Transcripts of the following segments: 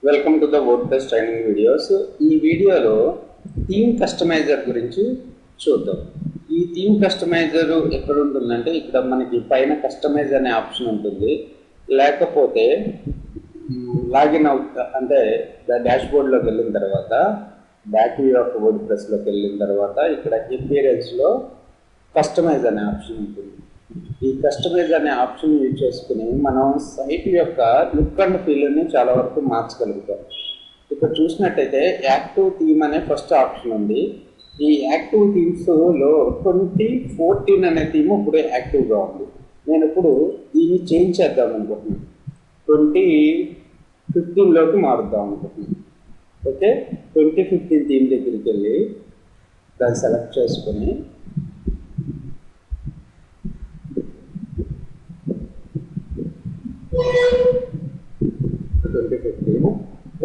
Welcome to the WordPress training videos. ఈ వీడియోలో theme కస్టమైజర్ గురించి చూద్దాం. ఈ థీమ్ కస్టమైజర్ ఎక్కడ ఉంటుందంటే ఇక్కడ మనకి పైన కస్టమైజ్ అనే ఆప్షన్ ఉంటుంది. లేకపోతే లాగిన్ అవుట్ అంటే డాష్ బోర్డ్లోకి వెళ్ళిన తర్వాత బ్యాక్ వ్యూ ఆఫ్ వర్డ్ప్రెస్లోకి వెళ్ళిన తర్వాత ఇక్కడ అపియరెన్స్లో కస్టమైజ్ అనే ఆప్షన్ ఉంటుంది. ఈ కస్టమైజ్ అనే ఆప్షన్ యూజ్ చేసుకుని మనం సైట్ యొక్క లుక్ అండ్ ఫీల్ని చాలా వరకు మార్చగలుగుతాం. ఇక్కడ చూసినట్టయితే యాక్టివ్ థీమ్ అనే ఫస్ట్ ఆప్షన్ ఉంది. ఈ యాక్టివ్ థీమ్స్లో 2014 అనే థీమ్ ఇప్పుడు యాక్టివ్గా ఉంది. నేను ఇప్పుడు దీన్ని చేంజ్ చేద్దాం అనుకుంటున్నాను. 2015లోకి మారుద్దాం అనుకుంటున్నాను. ఓకే, 2015 థీమ్ దగ్గరికి వెళ్ళి దాన్ని సెలెక్ట్ చేసుకొని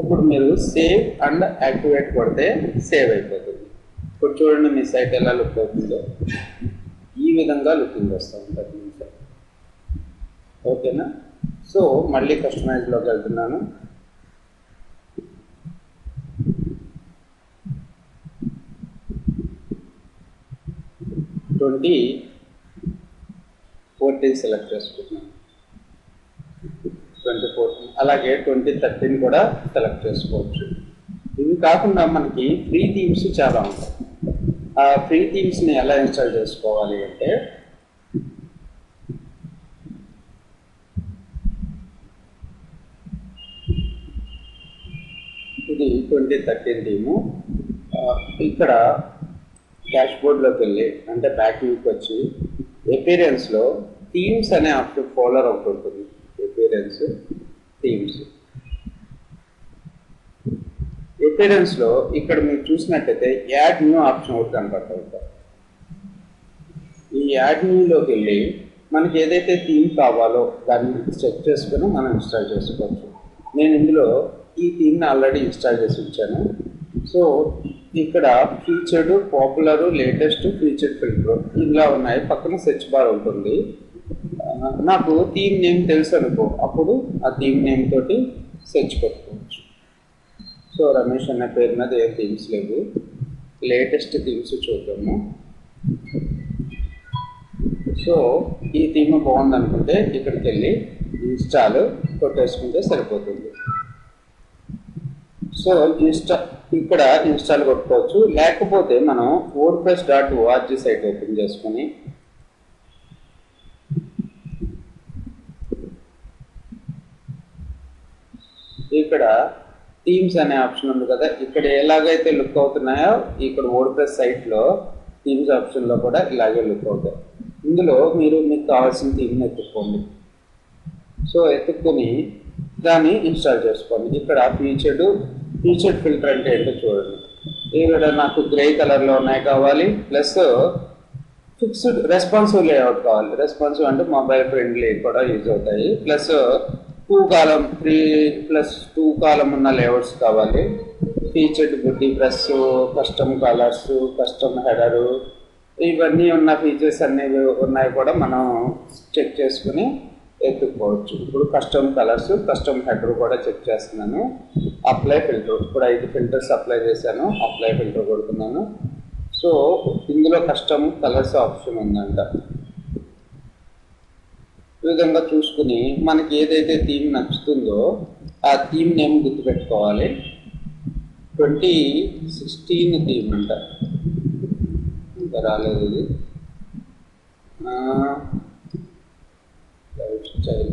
ఇప్పుడు మీరు సేవ్ అండ్ యాక్టివేట్ కొడితే సేవ్ అయిపోతుంది. ఇప్పుడు చూడండి మీ సైట్ ఎలా లుక్ అవుతుందో, ఈ విధంగా లుకింగ్ వస్తూ ఉంటుంది మీ సైట్. ఓకేనా? సో మళ్ళీ కస్టమైజ్లోకి వెళ్తున్నాను. ట్వంటీ 14 సెలెక్ట్ చేసుకుంటున్నాను. 2014 అలాగే 2013 కూడా సెలెక్ట్ చేసుకోవచ్చు. ఇవి కాకుండా మనకి ఫ్రీ థీమ్స్ చాలా ఉంటాయి. ఆ ఫ్రీ థీమ్స్ని ఎలా ఇన్స్టాల్ చేసుకోవాలి అంటే ఇది 2013 థీము. ఇక్కడ డాష్ బోర్డ్లోకి వెళ్ళి అంటే బ్యాక్ వ్యూకి వచ్చి అపియరెన్స్లో థీమ్స్ అనే ఆప్షన్ ఫోల్డర్ ఒకటి ఉంటుంది. అపియరెన్స్ థీమ్స్ అపియరెన్స్లో ఇక్కడ మీరు చూసినట్టయితే యాడ్ న్యూ ఆప్షన్ ఒకటి కనపడుతుంది. ఈ యాడ్ న్యూలోకి వెళ్ళి మనకి ఏదైతే థీమ్ కావాలో దాన్ని చెక్ చేసుకుని మనం ఇన్స్టాల్ చేసుకోవచ్చు. నేను ఇందులో ఈ థీమ్ని ఆల్రెడీ ఇన్స్టాల్ చేసి ఉంచాను. సో ఇక్కడ featured, popular, latest, featured filter ఇలా ఉన్నాయి. పక్కన సెర్చ్ బార్ ఉంటుంది. నాకు థీమ్ నేమ్ తెలుసు అనుకో, అప్పుడు ఆ థీమ్ నేమ్ తోటి సెర్చ్ పెట్టుకోవచ్చు. సో రమేష్ అనే పేరు మీద ఏ థీమ్స్ లేవు. లేటెస్ట్ థీమ్స్ చూద్దాము. సో ఈ థీమ్ బాగుంది అనుకుంటే ఇక్కడికి వెళ్ళి ఇన్స్టాల్ కొట్టేసుకుంటే సరిపోతుంది. సో ఇక్కడ ఇన్స్టాల్ కొట్టుకోవచ్చు. లేకపోతే మనం wordpress.org సైట్ ఓపెన్ చేసుకొని ఇక్కడ థీమ్స్ అనే ఆప్షన్ ఉంది కదా, ఇక్కడ ఎలాగైతే లుక్ అవుతున్నాయో ఇక్కడ వర్డ్ప్రెస్ సైట్లో థీమ్స్ ఆప్షన్లో కూడా ఇలాగే లుక్ అవుతాయి. ఇందులో మీకు కావాల్సిన థీమ్ని ఎత్తుక్కోండి. సో ఎత్తుక్కొని దాన్ని ఇన్స్టాల్ చేసుకోండి. ఇక్కడ ఫీచర్డ్ ఫిల్టర్ అంటే ఏంటో చూడండి. ఇక్కడ నాకు గ్రే కలర్లో ఉన్నాయి కావాలి, ప్లస్ ఫిక్స్డ్ రెస్పాన్సివ్ లేఅవుట్ కావాలి. రెస్పాన్సివ్ అంటే మొబైల్ ఫ్రెండ్లీ కూడా యూజ్ అవుతాయి. ప్లస్ 2 కాలం ఉన్న లేఅవుట్స్ కావాలి. Featured buddy press, custom colours, custom header, ఇవన్నీ ఉన్న ఫీచర్స్ అన్నీ ఉన్నాయి కూడా మనం చెక్ చేసుకుని ఎత్తుకోవచ్చు. ఇప్పుడు కస్టమ్ కలర్స్, కస్టమ్ హెడర్ కూడా చెక్ చేస్తున్నాను. అప్లై ఫిల్టర్, ఇప్పుడు 5 ఫిల్టర్స్ అప్లై చేశాను. అప్లై ఫిల్టర్ కొడుతున్నాను. సో ఇందులో కస్టమ్ కలర్స్ ఆప్షన్ ఉందంట. ఈ విధంగా చూసుకుని మనకి ఏదైతే థీమ్ నచ్చుతుందో ఆ థీమ్ నేమ్ గుర్తుపెట్టుకోవాలి. 2016 థీమ్ అంట, ఇంకా రాలేదు ఇది. Life style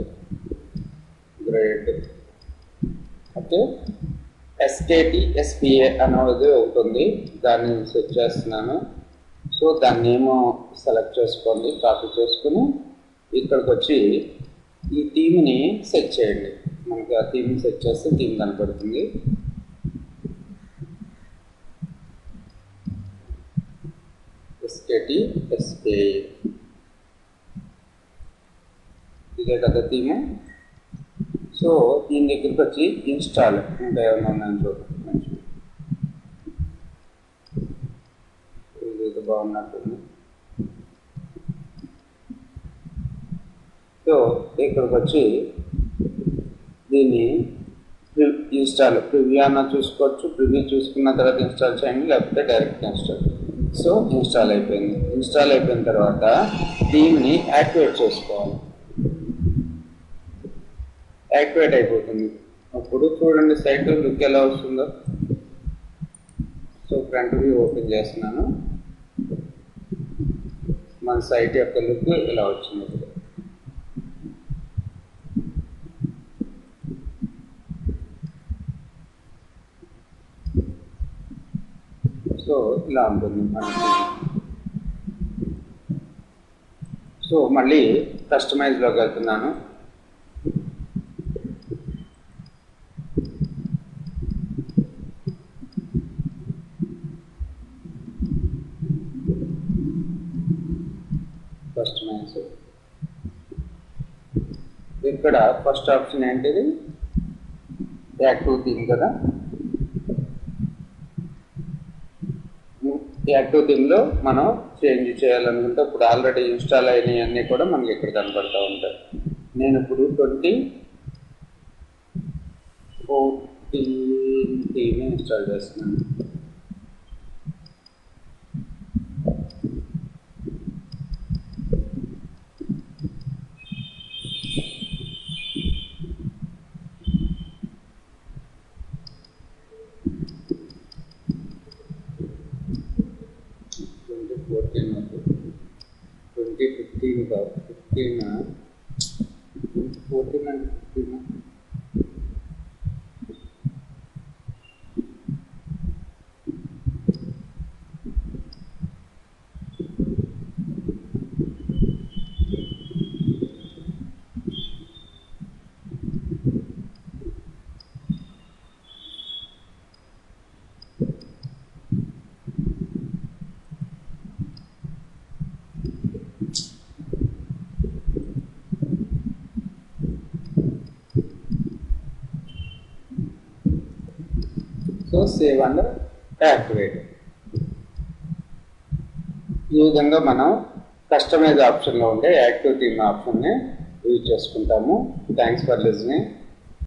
grade. Okay, SKTSPA అనేది ఉంటుంది. దాన్ని సెట్ చేస్తున్నాను. సో దాన్ని ఏమో సెలెక్ట్ చేసుకోండి, కాపీ చేసుకుని ఇక్కడికి వచ్చి ఈ థీమ్ని సెట్ చేయండి. మనకి ఆ థీమ్ని సెట్ చేస్తే థీమ్ కనపడుతుంది. SKTSPA ఇదే కదా థీమ్. సో దీని దగ్గరికి వచ్చి ఇన్స్టాల్ ఇంకా ఏమైనా ఉన్నాయని చూడండి. ఇది బాగున్నట్టుంది. సో ఇక్కడికి వచ్చి దీన్ని ఇన్స్టాల్ ప్రివ్యూ అన్న చూసుకోవచ్చు, ప్రివ్యూ చూసుకున్న తర్వాత ఇన్స్టాల్ చేయండి, లేకపోతే డైరెక్ట్ ఇన్స్టాల్. సో ఇన్స్టాల్ అయిపోయింది. ఇన్స్టాల్ అయిపోయిన తర్వాత థీమ్ని యాక్టివేట్ చేసుకోవాలి. యాక్టివేట్ అయిపోతుంది. అప్పుడు చూడండి సైట్ లుక్ ఎలా వస్తుందో. సో ఫ్రంట్ వ్యూ ఓపెన్ చేస్తున్నాను. మన సైట్ యొక్క లుక్ ఇలా వచ్చింది. సో ఇలా ఉంటుంది మనకి. సో మళ్ళీ కస్టమైజ్లోకి వెళ్తున్నాను. కస్టమైజ్ ఇక్కడ ఫస్ట్ ఆప్షన్ ఏంటిది, యాక్టివ్ థీమ్ కదా. యాక్టివ్ థీమ్లో మనం చేంజ్ చేయాలనుకుంటే ఇప్పుడు ఆల్రెడీ ఇన్స్టాల్ అయినవి అన్నీ కూడా మనకి ఇక్కడ కనపడుతూ ఉంటాయి. నేను ఇప్పుడు 2014 థీమ్ ఇన్స్టాల్ చేస్తున్నాను. So save and activate. ఈ విధంగా మనం కస్టమైజ్ ఆప్షన్లో ఉండే యాక్టివ్ థీమ్ ఆప్షన్ని యూజ్ చేసుకుంటాము. Thanks for listening.